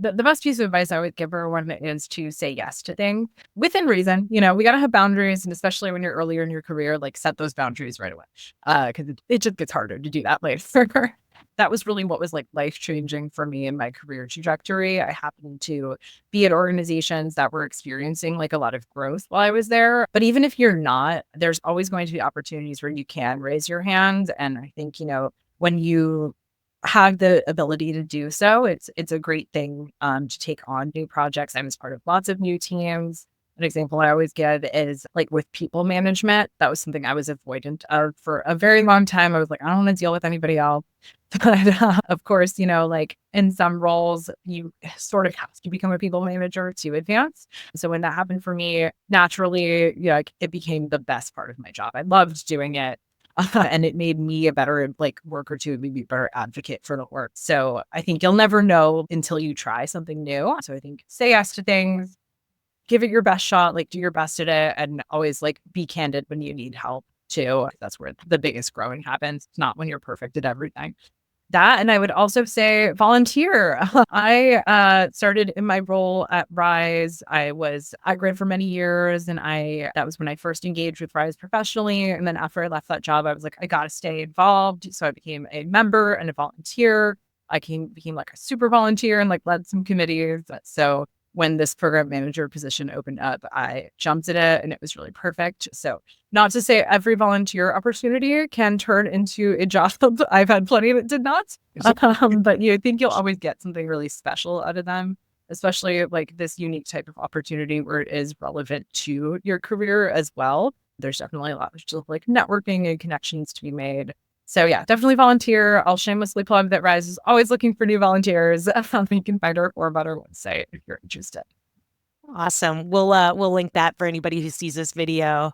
The best piece of advice I would give everyone is to say yes to things within reason. We got to have boundaries. And especially when you're earlier in your career, like set those boundaries right away. Because it just gets harder to do that later. That was really what was like life changing for me in my career trajectory. I happened to be at organizations that were experiencing like a lot of growth while I was there. But even if you're not, there's always going to be opportunities where you can raise your hand. And I think, when you have the ability to do so, it's a great thing to take on new projects. I was part of lots of new teams. An example I always give is like with people management. That was something I was avoidant of for a very long time. I was like, I don't want to deal with anybody else. But of course, like in some roles, you sort of have to become a people manager to advance. So when that happened for me, naturally, like, it became the best part of my job. I loved doing it. And it made me a better like worker too. It made me a better advocate for the work. So I think you'll never know until you try something new. So I think say yes to things, give it your best shot, like do your best at it, and always like be candid when you need help too. That's where the biggest growing happens. It's not when you're perfect at everything. That, and I would also say volunteer. I started in my role at WRISE. I was at Grid for many years, and that was when I first engaged with WRISE professionally. And then after I left that job, I was like, I got to stay involved. So I became a member and a volunteer. Became like a super volunteer and like led some committees. So when this program manager position opened up, I jumped at it and it was really perfect. So not to say every volunteer opportunity can turn into a job. I've had plenty that did not. But you think you'll always get something really special out of them, especially like this unique type of opportunity where it is relevant to your career as well. There's definitely a lot of like networking and connections to be made. So yeah, definitely volunteer. I'll shamelessly plug that WRISE is always looking for new volunteers. You can find our core about our website if you're interested. Awesome. We'll link that for anybody who sees this video.